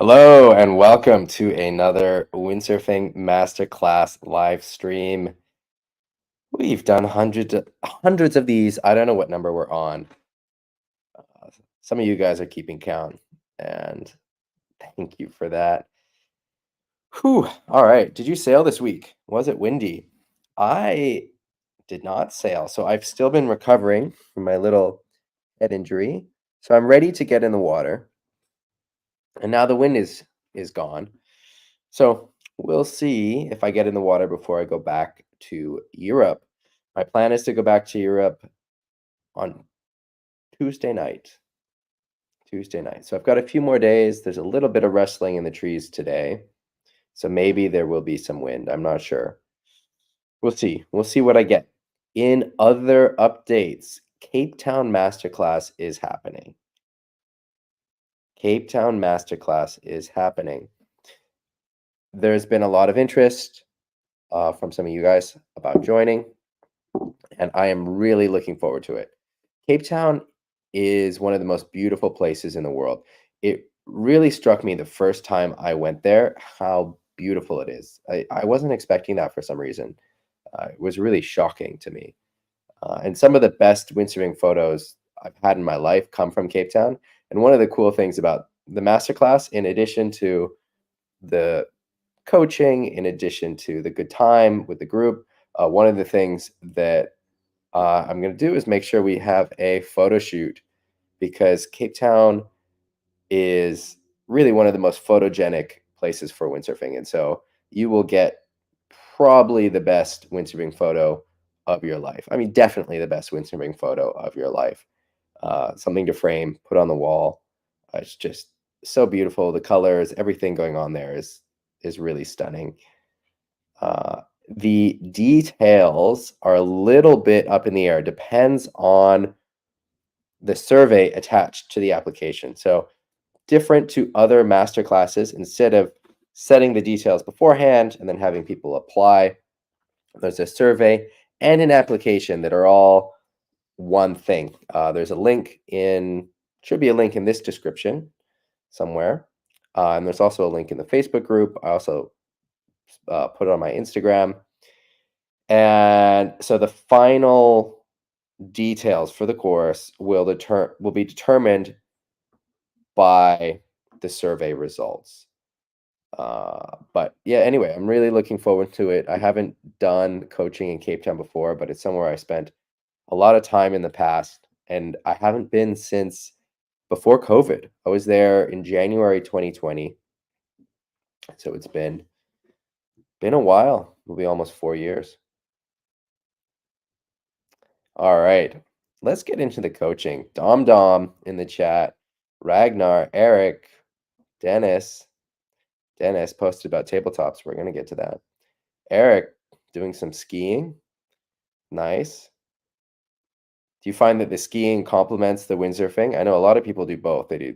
Hello and welcome to another Windsurfing Masterclass live stream. We've done hundreds of these. I don't know what number we're on. Some of you guys are keeping count, and thank you for that. Whew. All right. Did you sail this week? Was it windy? I did not sail, so I've still been recovering from my little head injury. So I'm ready to get in the water, and now the wind is gone. So we'll see if I get in the water before I go back to Europe. My plan is to go back to Europe on Tuesday night. Tuesday night. So I've got a few more days. There's a little bit of rustling in the trees today. So maybe there will be some wind. I'm not sure. We'll see. We'll see what I get. In other updates, Cape Town Masterclass is happening. Cape Town Masterclass is happening. There's been a lot of interest from some of you guys about joining, and I am really looking forward to it. Cape Town is one of the most beautiful places in the world. It really struck me the first time I went there how beautiful it is. I wasn't expecting that for some reason. It was really shocking to me. And some of the best windsurfing photos I've had in my life come from Cape Town. And one of the cool things about the masterclass, in addition to the coaching, in addition to the good time with the group, one of the things that I'm going to do is make sure we have a photo shoot because Cape Town is really one of the most photogenic places for windsurfing. And so you will get probably the best windsurfing photo of your life. I mean, definitely the best windsurfing photo of your life. Something to frame, put on the wall. It's just so beautiful. The colors, everything going on there is really stunning. The details are a little bit up in the air. Depends on the survey attached to the application. So different to other master classes, instead of setting the details beforehand and then having people apply, there's a survey and an application that are all one thing. There's a link should be a link in this description somewhere. And there's also a link in the Facebook group. I also put it on my Instagram. And so the final details for the course will be determined by the survey results. But yeah, anyway, I'm really looking forward to it. I haven't done coaching in Cape Town before, but it's somewhere I spent a lot of time in the past, and I haven't been since before COVID. I was there in January 2020, so it's been a while. It'll be almost 4 years. All right, let's get into the coaching. Dom in the chat, Ragnar, Eric, Dennis. Dennis posted about tabletops. We're gonna get to that. Eric doing some skiing. Nice. Do you find that the skiing complements the windsurfing? I know a lot of people do both. They do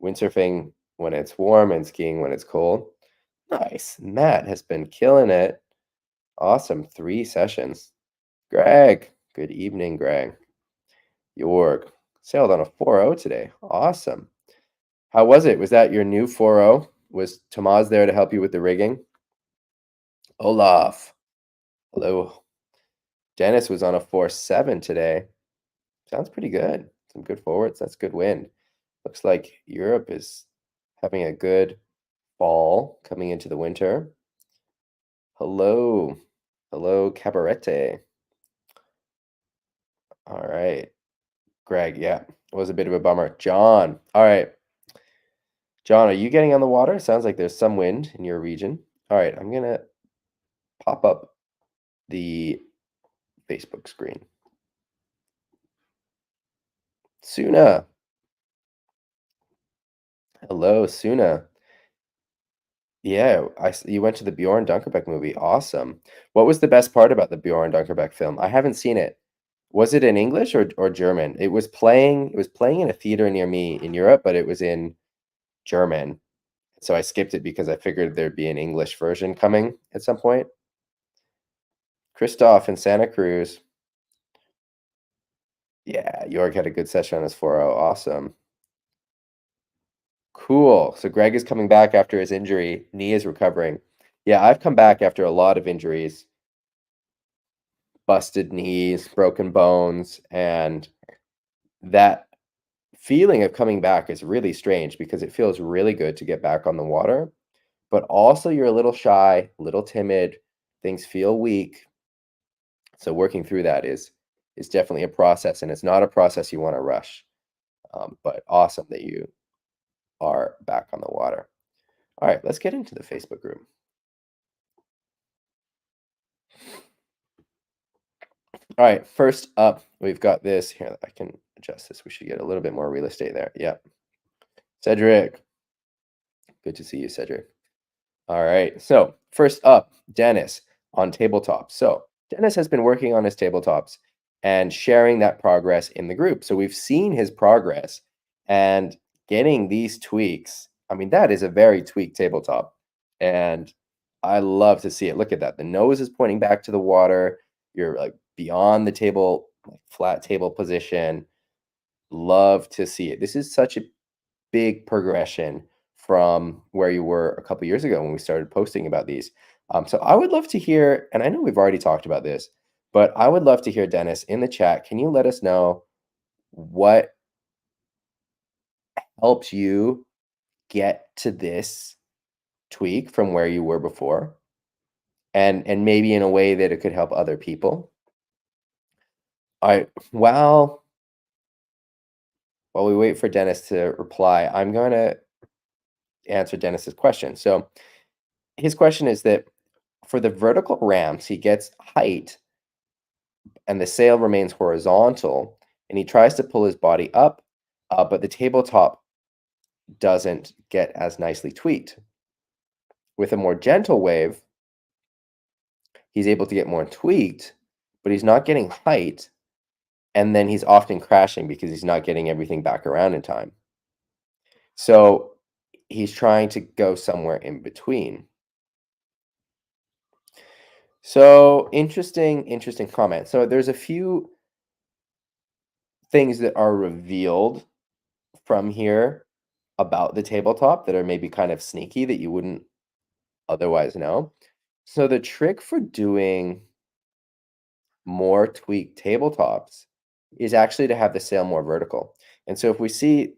windsurfing when it's warm and skiing when it's cold. Nice. Matt has been killing it. Awesome. 3 sessions. Greg. Good evening, Greg. Jorg sailed on a 4.0 today. Awesome. How was it? Was that your new 4.0? Was Tomas there to help you with the rigging? Olaf. Hello. Dennis was on a 4.7 today. Sounds pretty good. Some good forwards. That's good wind. Looks like Europe is having a good fall coming into the winter. Hello. Hello, Cabarete. All right. Greg, yeah, it was a bit of a bummer. John. All right. John, are you getting on the water? Sounds like there's some wind in your region. All right, I'm going to pop up the Facebook screen. Suna. Hello, Suna. Yeah, you went to the Bjorn Dunkerbeck movie. Awesome. What was the best part about the Bjorn Dunkerbeck film? I haven't seen it. Was it in English or German? It was playing in a theater near me in Europe, but it was in German. So I skipped it because I figured there'd be an English version coming at some point. Christoph in Santa Cruz. Yeah, York had a good session on his 4.0. Awesome. Cool. So Greg is coming back after his injury. Knee is recovering. Yeah, I've come back after a lot of injuries, busted knees, broken bones, and that feeling of coming back is really strange because it feels really good to get back on the water, but also you're a little shy, a little timid, things feel weak. So working through that is definitely a process, and it's not a process you want to rush. But awesome that you are back on the water. All right, let's get into the Facebook group. All right, first up, we've got this here. I can adjust this. We should get a little bit more real estate there. Yep. Cedric. Good to see you, Cedric. All right. So first up, Dennis on tabletops. So Dennis has been working on his tabletops and sharing that progress in the group. So we've seen his progress and getting these tweaks. I mean, that is a very tweaked tabletop. And I love to see it. Look at that. The nose is pointing back to the water. You're like beyond the table, like flat table position. Love to see it. This is such a big progression from where you were a couple years ago when we started posting about these. So I would love to hear, and I know we've already talked about this, but I would love to hear, Dennis, in the chat. Can you let us know what helps you get to this tweak from where you were before, and maybe in a way that it could help other people? All right. While we wait for Dennis to reply, I'm going to answer Dennis's question. So his question is that for the vertical ramps, he gets height and the sail remains horizontal, and he tries to pull his body up, but the tabletop doesn't get as nicely tweaked. With a more gentle wave, he's able to get more tweaked, but he's not getting height, and then he's often crashing because he's not getting everything back around in time. So he's trying to go somewhere in between. So interesting comment. So there's a few things that are revealed from here about the tabletop that are maybe kind of sneaky that you wouldn't otherwise know. So the trick for doing more tweaked tabletops is actually to have the sail more vertical. And so if we see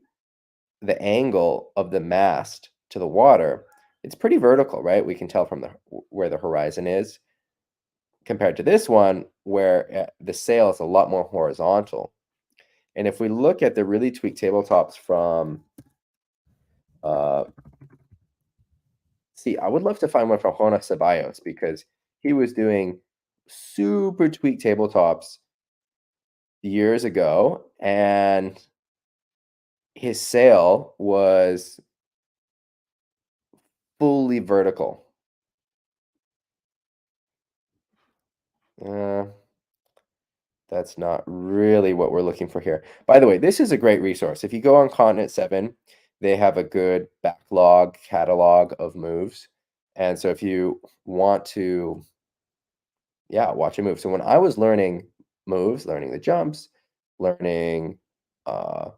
the angle of the mast to the water, it's pretty vertical, right? We can tell from where the horizon is compared to this one where the sail is a lot more horizontal. And if we look at the really tweaked tabletops from uh, see, I would love to find one from Jonas Ceballos because he was doing super tweaked tabletops years ago, and his sail was fully vertical. Uh, that's not really what we're looking for here. By the way, this is a great resource. If you go on Continent 7, they have a good backlog catalog of moves. And so if you want to, yeah, watch a move. So when I was learning moves, learning the jumps, learning uh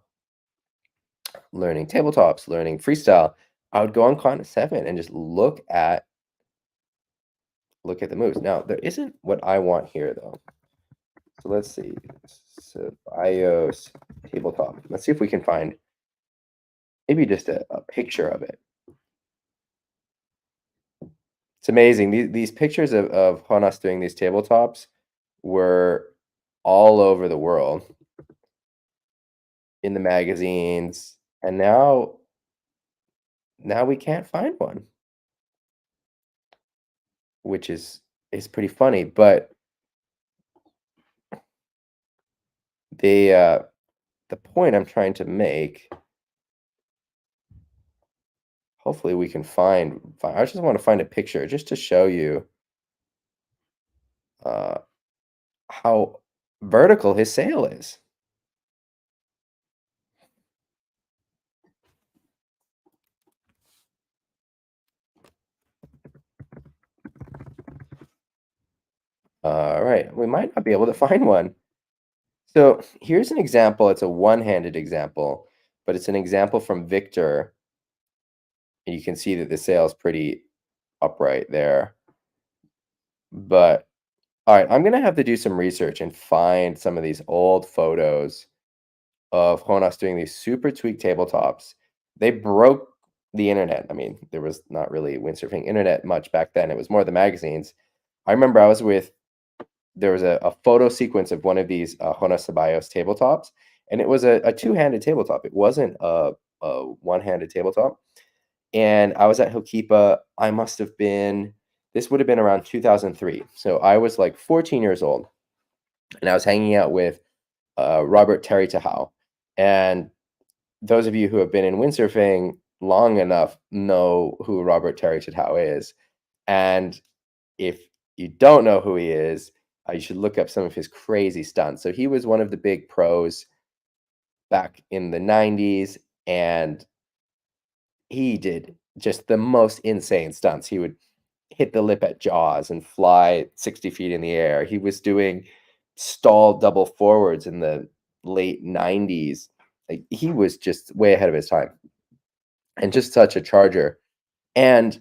learning tabletops, learning freestyle, I would go on Continent 7 and just look at the moves. Now, there isn't what I want here though. So let's see. Ceballos tabletop. Let's see if we can find maybe just a picture of it. It's amazing. These pictures of Jonas doing these tabletops were all over the world in the magazines, and now we can't find one, which is pretty funny. But the point I'm trying to make, hopefully we can find. I just want to find a picture just to show you uh, how vertical his sail is. All right, we might not be able to find one. So here's an example. It's a one-handed example, but it's an example from Victor And you can see that the sail's pretty upright there. But all right, I'm gonna have to do some research and find some of these old photos of Jonas doing these super tweaked tabletops. They broke the internet. I mean, there was not really windsurfing internet much back then. It was more the magazines. I remember I was with there was a photo sequence of one of these Jonas Ceballos tabletops, and it was a two-handed tabletop. It wasn't a one-handed tabletop. And I was at Hokipa. I must have been this would have been around 2003. So I was like 14 years old, and I was hanging out with Robert Terry Tahau. And those of you who have been in windsurfing long enough know who Robert Terry Tahau is. And if you don't know who he is, you should look up some of his crazy stunts. So he was one of the big pros back in the 90s, and he did just the most insane stunts. He would hit the lip at Jaws and fly 60 feet in the air. He was doing stall double forwards in the late 90s. Like, he was just way ahead of his time and just such a charger. And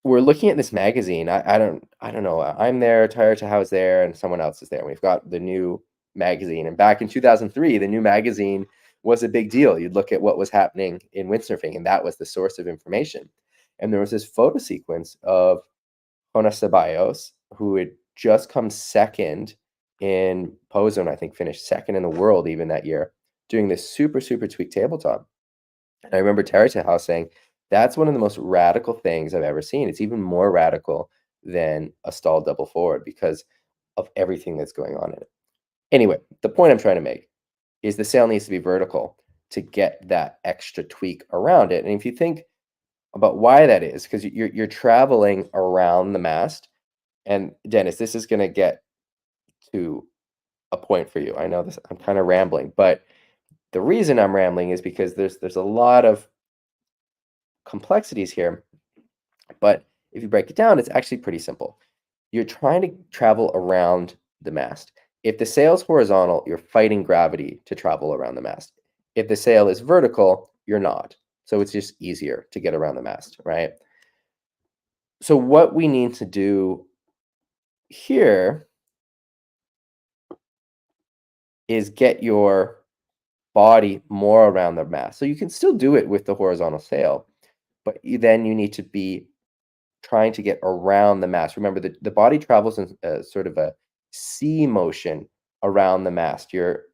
we're looking at this magazine. I don't know. I'm there, Tyler Tahou's there, and someone else is there. We've got the new magazine. And back in 2003, the new magazine was a big deal. You'd look at what was happening in windsurfing, and that was the source of information. And there was this photo sequence of Jonas Ceballos, who had just come second in Pozone, I think finished second in the world even that year, doing this super, super tweaked tabletop. And I remember Terry House saying, that's one of the most radical things I've ever seen. It's even more radical than a stall double forward because of everything that's going on in it. Anyway, the point I'm trying to make is the sail needs to be vertical to get that extra tweak around it. And if you think about why that is, because you're traveling around the mast, and Dennis, this is going to get to a point for you. I know this, I'm kind of rambling, but the reason I'm rambling is because there's a lot of complexities here, but if you break it down, it's actually pretty simple. You're trying to travel around the mast. If the sail's horizontal, you're fighting gravity to travel around the mast. If the sail is vertical, you're not. So it's just easier to get around the mast, right? So what we need to do here is get your body more around the mast. So you can still do it with the horizontal sail, but then you need to be trying to get around the mast. Remember, the body travels in sort of a C motion around the mast. You're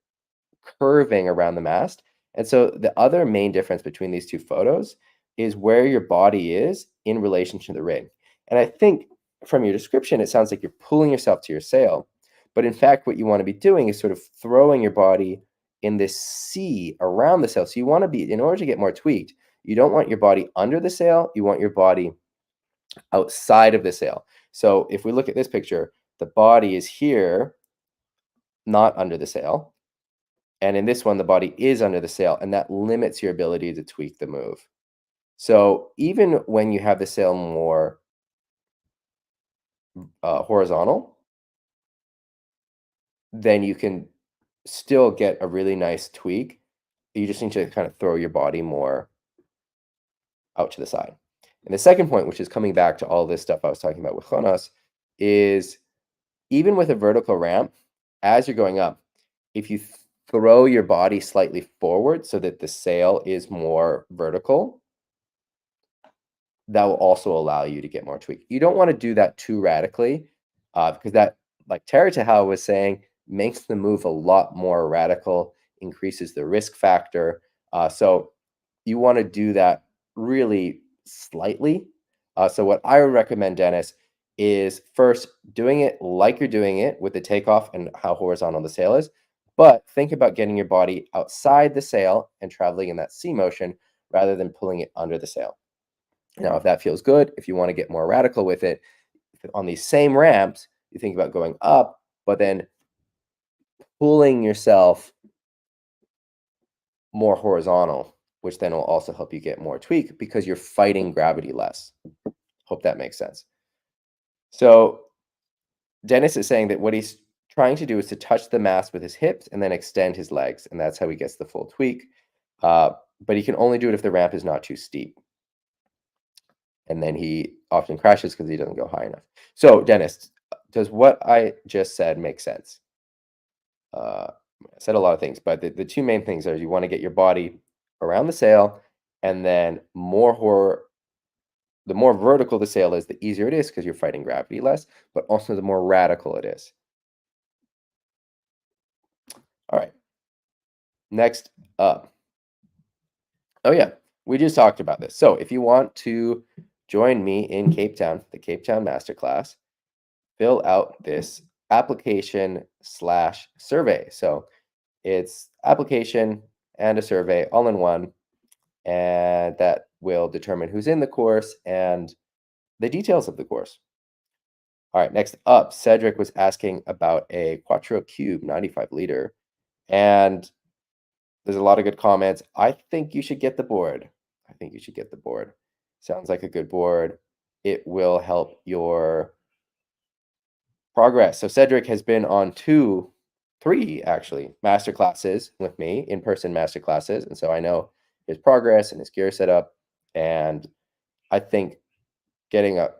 curving around the mast. And so the other main difference between these two photos is where your body is in relation to the rig. And I think from your description, it sounds like you're pulling yourself to your sail. But in fact, what you want to be doing is sort of throwing your body in this C around the sail. So you want to be, in order to get more tweaked, you don't want your body under the sail. You want your body outside of the sail. So if we look at this picture, the body is here, not under the sail. And in this one, the body is under the sail, and that limits your ability to tweak the move. So even when you have the sail more horizontal, then you can still get a really nice tweak. You just need to kind of throw your body more out to the side. And the second point, which is coming back to all this stuff I was talking about with Jonas, is even with a vertical ramp, as you're going up, if you throw your body slightly forward so that the sail is more vertical, that will also allow you to get more tweak. You don't want to do that too radically because that, like Terry Tahau was saying, makes the move a lot more radical, increases the risk factor. So you want to do that really slightly. So what I would recommend, Dennis, is first doing it like you're doing it with the takeoff and how horizontal the sail is, but think about getting your body outside the sail and traveling in that C motion rather than pulling it under the sail. Now, if that feels good, if you want to get more radical with it, on these same ramps, you think about going up, but then pulling yourself more horizontal, which then will also help you get more tweak because you're fighting gravity less. Hope that makes sense. So Dennis is saying that what he's trying to do is to touch the mast with his hips and then extend his legs, and that's how he gets the full tweak. But he can only do it if the ramp is not too steep. and then he often crashes because he doesn't go high enough. So, Dennis, does what I just said make sense? I said a lot of things, but the two main things are you want to get your body around the sail, and then the more vertical the sail is, the easier it is because you're fighting gravity less, but also the more radical it is. All right, next up. Oh, yeah, we just talked about this. So if you want to join me in Cape Town, the Cape Town Masterclass, fill out this application/survey. So it's application and a survey all in one, and that will determine who's in the course and the details of the course. All right, next up, Cedric was asking about a Quattro Cube 95 liter, and there's a lot of good comments. I think you should get the board. I think you should get the board. Sounds like a good board. It will help your progress. So Cedric has been on three actually master classes with me, in-person master classes, and so I know his progress and his gear setup. And I think getting a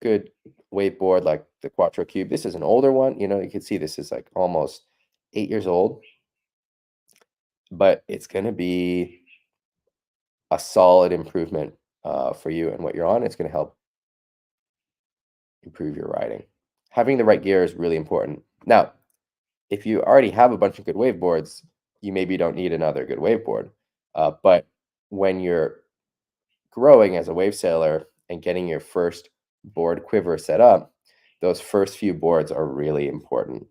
good wakeboard like the Quattro Cube. This is an older one. You can see this is like almost 8 years old, but it's going to be a solid improvement for you and what you're on. It's going to help improve your riding. Having the right gear is really important. Now, if you already have a bunch of good waveboards, you maybe don't need another good waveboard. But when you're growing as a wave sailor and getting your first board quiver set up, those first few boards are really important.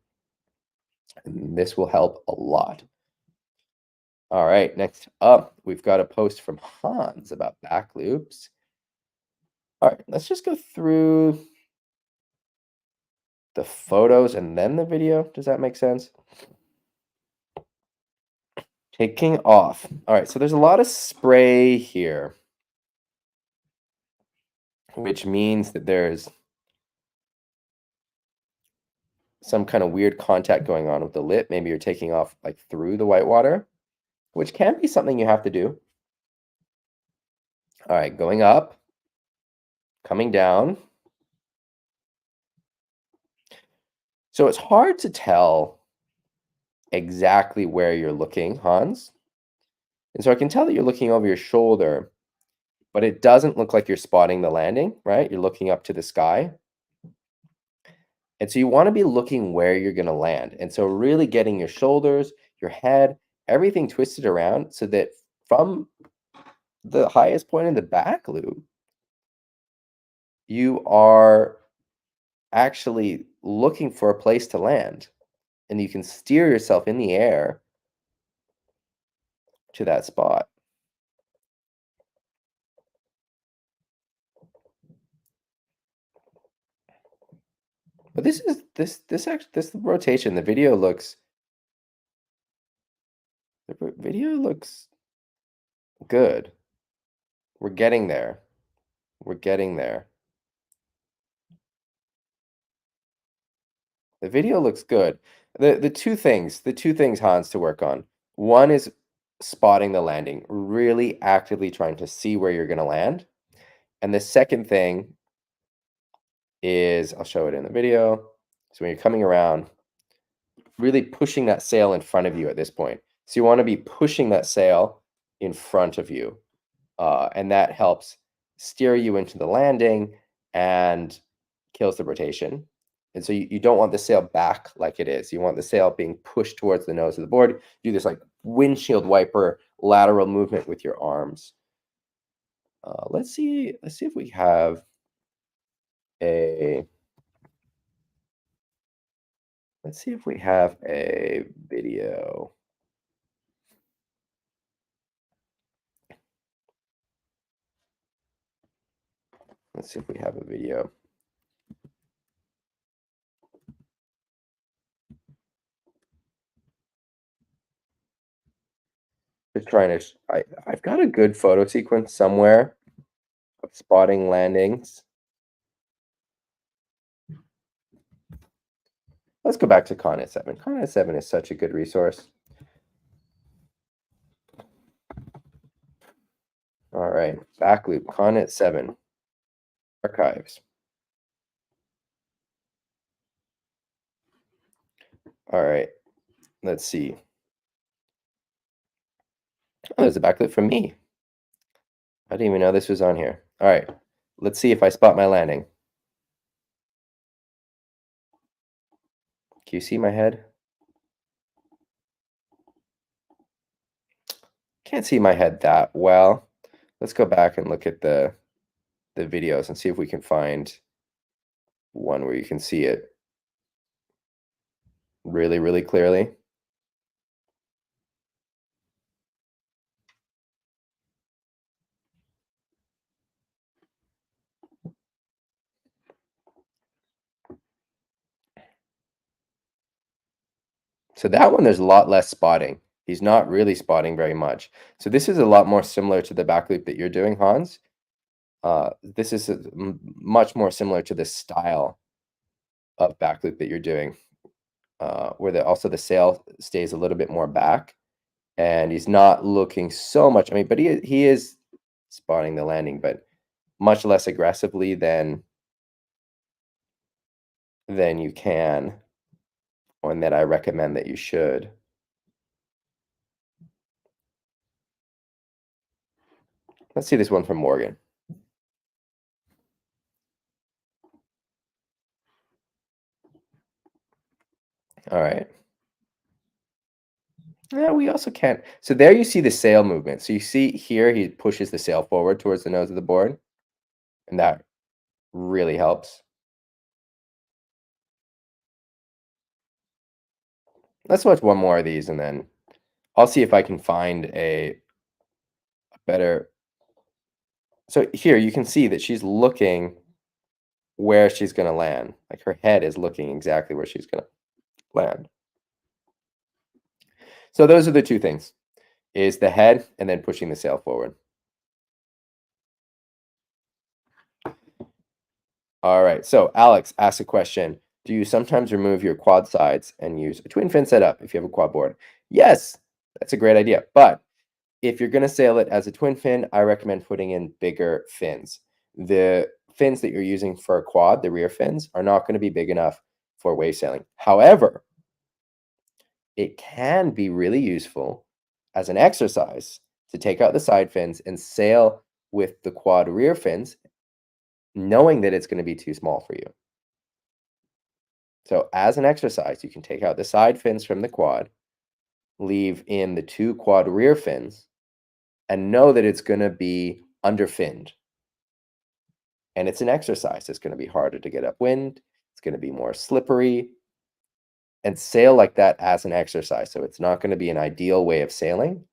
And this will help a lot. All right, next up, we've got a post from Hans about back loops. All right, let's just go through the photos and then the video. Does that make sense? Taking off. All right, so there's a lot of spray here, which means that there's some kind of weird contact going on with the lip. Maybe you're taking off like through the white water, which can be something you have to do. All right, going up, coming down. So it's hard to tell exactly where you're looking, Hans. And so I can tell that you're looking over your shoulder, but it doesn't look like you're spotting the landing, right? You're looking up to the sky. And so you want to be looking where you're going to land. And so really getting your shoulders, your head, everything twisted around so that from the highest point in the back loop, you are actually looking for a place to land. And you can steer yourself in the air to that spot. But this rotation, the video looks good. We're getting there. We're getting there. The video looks good. The two things, Hans, to work on. One is spotting the landing, really actively trying to see where you're going to land. And the second thing is, I'll show it in the video. So when you're coming around, really pushing that sail in front of you at this point. So you want to be pushing that sail in front of you. And that helps steer you into the landing and kills the rotation. And so you don't want the sail back like it is. You want the sail being pushed towards the nose of the board. Do this like windshield wiper lateral movement with your arms. Let's see if we have a video. Let's see if we have a video. Just trying to, I've got a good photo sequence somewhere of spotting landings. Let's go back to Connet 7. Connet 7 is such a good resource. All right, back loop, Connet 7. Archives. All right, let's see. Oh, there's a backlit from me. I didn't even know this was on here. All right, let's see if I spot my landing. Can you see my head? Can't see my head that well. Let's go back and look at the videos and see if we can find one where you can see it really, really clearly. So that one, there's a lot less spotting. He's not really spotting very much. So this is a lot more similar to the back loop that you're doing, Hans. This is much more similar to the style of back loop that you're doing, where also the sail stays a little bit more back, and he's not looking so much. I mean, but he is spotting the landing, but much less aggressively than you can, or that I recommend that you should. Let's see this one from Morgan. All right. Yeah, we also can't. So there you see the sail movement. So you see here he pushes the sail forward towards the nose of the board, and that really helps. Let's watch one more of these, and then I'll see if I can find a better. So here you can see that she's looking where she's going to land. Like her head is looking exactly where she's going to land. So those are the two things, is the head and then pushing the sail forward. All right. So Alex asked a question. Do you sometimes remove your quad sides and use a twin fin setup if you have a quad board? Yes, that's a great idea. But if you're going to sail it as a twin fin, I recommend putting in bigger fins. The fins that you're using for a quad, the rear fins, are not going to be big enough for wave sailing. However, it can be really useful as an exercise to take out the side fins and sail with the quad rear fins, knowing that it's going to be too small for you. So as an exercise, you can take out the side fins from the quad, leave in the two quad rear fins, and know that it's going to be underfinned. And it's an exercise. It's going to be harder to get upwind. It's going to be more slippery. And sail like that as an exercise. So it's not going to be an ideal way of sailing,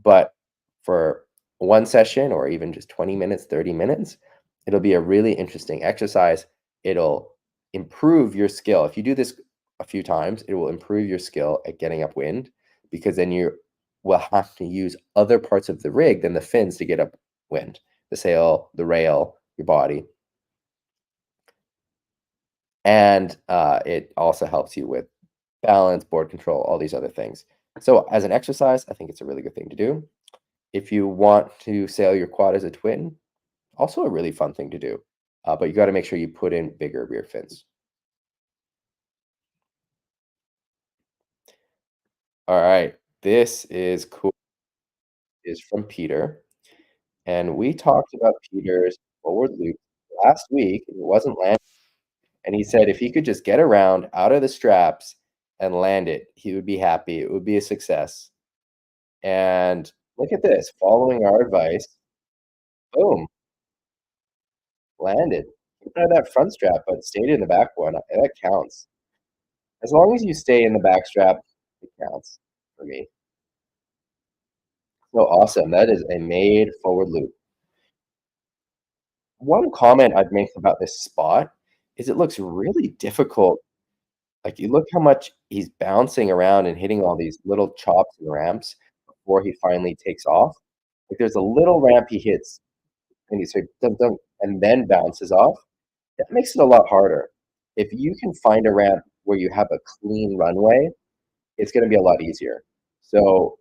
but for one session or even just 20 minutes, 30 minutes, it'll be a really interesting exercise. It'll improve your skill. If you do this a few times, it will improve your skill at getting upwind, because then you will have to use other parts of the rig than the fins to get upwind, the sail, the rail, your body. And it also helps you with balance, board control, all these other things. So as an exercise, I think it's a really good thing to do. If you want to sail your quad as a twin, also a really fun thing to do. But you got to make sure you put in bigger rear fins. All right, this is cool. Is from Peter, and we talked about Peter's forward loop last week. And it wasn't landing, and he said if he could just get around out of the straps and land it, he would be happy. It would be a success. And look at this, following our advice, boom, landed. Out of that front strap, but stayed in the back one. That counts. As long as you stay in the back strap, it counts for me. So awesome. That is a made forward loop. One comment I'd make about this spot is it looks really difficult. Like, you look how much he's bouncing around and hitting all these little chops and ramps before he finally takes off. Like, there's a little ramp he hits, and he's like, dunk, dunk, and then bounces off. That makes it a lot harder. If you can find a ramp where you have a clean runway, it's gonna be a lot easier. So,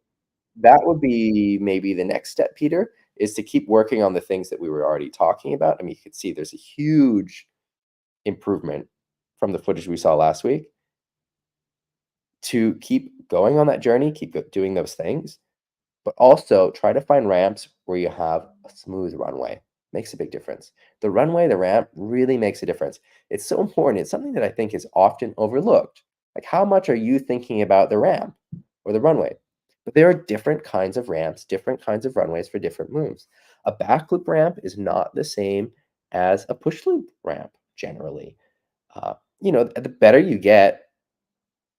that would be maybe the next step, Peter. is to keep working on the things that we were already talking about. I mean, you could see there's a huge improvement from the footage we saw last week. To keep going on that journey, doing those things, but also try to find ramps where you have a smooth runway. Makes a big difference. The runway, the ramp really makes a difference. It's so important. It's something that I think is often overlooked. Like, how much are you thinking about the ramp or the runway? But there are different kinds of ramps, different kinds of runways for different moves. A back loop ramp is not the same as a push loop ramp generally. The better you get,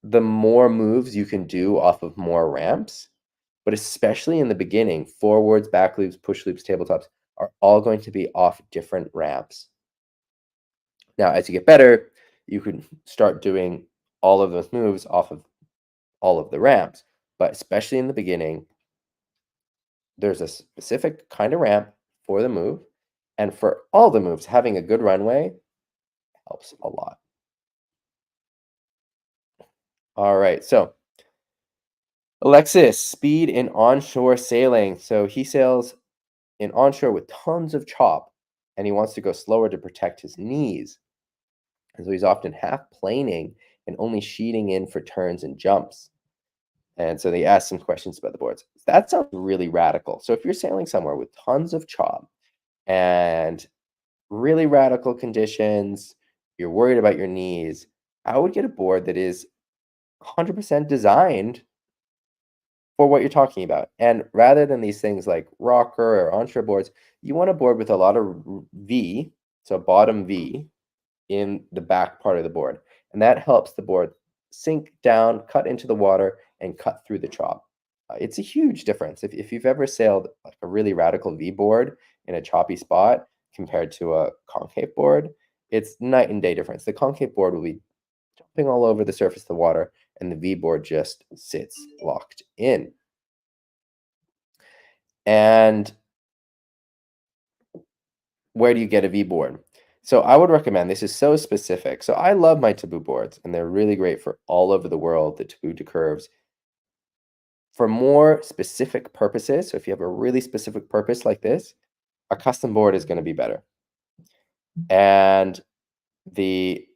the more moves you can do off of more ramps, but especially in the beginning, forwards, back loops, push loops, tabletops are all going to be off different ramps. Now, as you get better, you can start doing all of those moves off of all of the ramps, but especially in the beginning, there's a specific kind of ramp for the move, and for all the moves, having a good runway helps a lot. All right, so Alexis, speed in onshore sailing. So he sails in onshore with tons of chop, and he wants to go slower to protect his knees. And so he's often half planing and only sheeting in for turns and jumps. And so they ask some questions about the boards. That sounds really radical. So if you're sailing somewhere with tons of chop and really radical conditions, you're worried about your knees, I would get a board that is 100% designed for what you're talking about. And rather than these things like rocker or onshore boards, you want a board with a lot of V, so bottom V, in the back part of the board. And that helps the board sink down, cut into the water, and cut through the chop. It's a huge difference. If you've ever sailed like a really radical V board in a choppy spot compared to a concave board, it's night and day difference. The concave board will be jumping all over the surface of the water, and the V board just sits locked in. And where do you get a V board? So I would recommend, this is so specific. So I love my taboo boards, and they're really great for all over the world, the taboo to curves. For more specific purposes, so if you have a really specific purpose like this, a custom board is going to be better. And the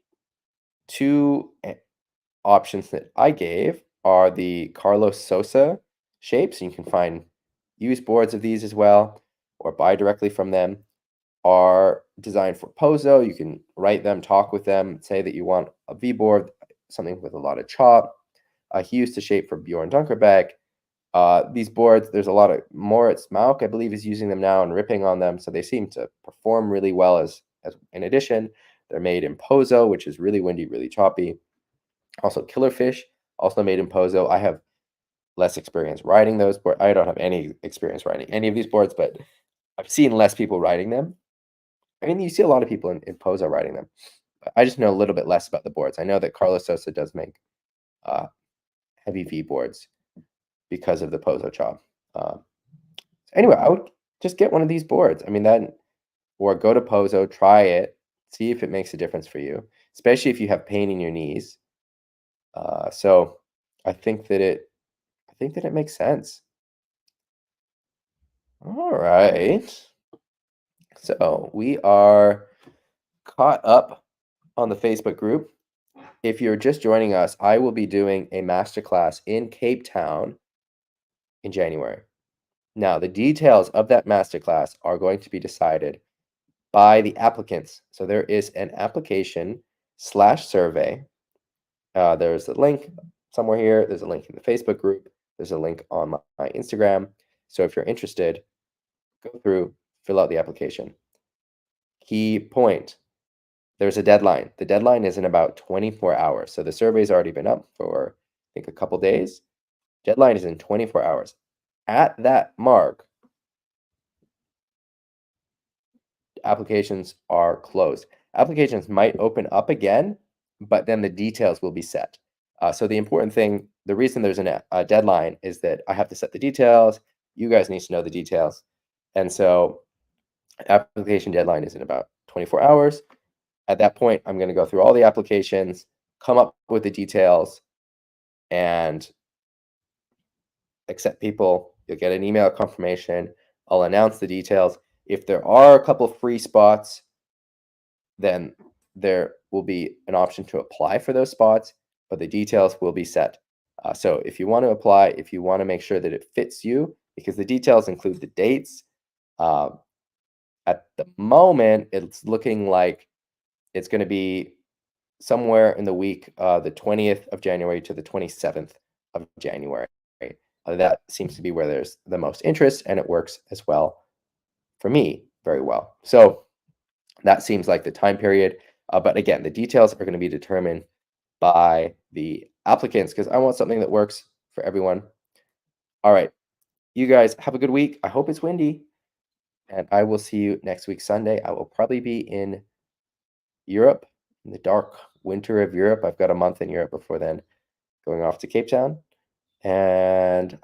two options that I gave are the Carlos Sosa shapes. And you can find used boards of these as well, or buy directly from them. Are designed for pozo. You can write them, talk with them, say that you want a V board, something with a lot of chop. He used to shape for Bjorn Dunkerbeck. These boards, there's a lot of Moritz Mauk, I believe, is using them now and ripping on them, so they seem to perform really well. As in addition, they're made in pozo, which is really windy, really choppy. Also, Killerfish, also made in pozo. I have less experience riding those boards. I don't have any experience riding any of these boards, but I've seen less people riding them. I mean, you see a lot of people in Pozo riding them. I just know a little bit less about the boards. I know that Carlos Sosa does make heavy V boards because of the Pozo chop. Anyway, I would just get one of these boards. I mean, or go to Pozo, try it, see if it makes a difference for you, especially if you have pain in your knees. So I think that it makes sense. All right. So we are caught up on the Facebook group. If you're just joining us, I will be doing a masterclass in Cape Town in January. Now, the details of that masterclass are going to be decided by the applicants. So there is an application/survey. There's a link somewhere here. There's a link in the Facebook group. There's a link on my Instagram. So if you're interested, go through, fill out the application. Key point. There's a deadline. The deadline is in about 24 hours. So the survey's already been up for, I think, a couple days. Deadline is in 24 hours. At that mark, applications are closed. Applications might open up again, but then the details will be set. So the important thing, the reason there's a deadline is that I have to set the details. You guys need to know the details. And so application deadline is in about 24 hours. At that point, I'm going to go through all the applications, come up with the details, and accept people. You'll get an email confirmation. I'll announce the details. If there are a couple of free spots, then there will be an option to apply for those spots, but the details will be set. So if you want to apply, if you want to make sure that it fits you, because the details include the dates, uh, at the moment, it's looking like it's going to be somewhere in the week, the 20th of January to the 27th of January. That seems to be where there's the most interest, and it works as well for me very well. So that seems like the time period. But again, the details are going to be determined by the applicants because I want something that works for everyone. All right. You guys have a good week. I hope it's windy. And I will see you next week, Sunday. I will probably be in Europe, in the dark winter of Europe. I've got a month in Europe before then, going off to Cape Town. And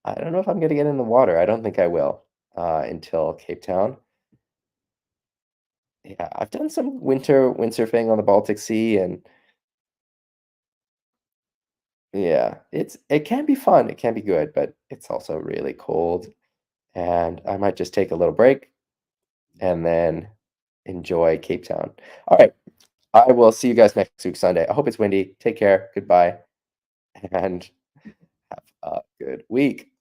I don't know if I'm going to get in the water. I don't think I will until Cape Town. Yeah, I've done some windsurfing on the Baltic Sea, and yeah, it can be fun. It can be good, but it's also really cold. And I might just take a little break and then enjoy Cape Town. All right. I will see you guys next week, Sunday. I hope it's windy. Take care. Goodbye. And have a good week.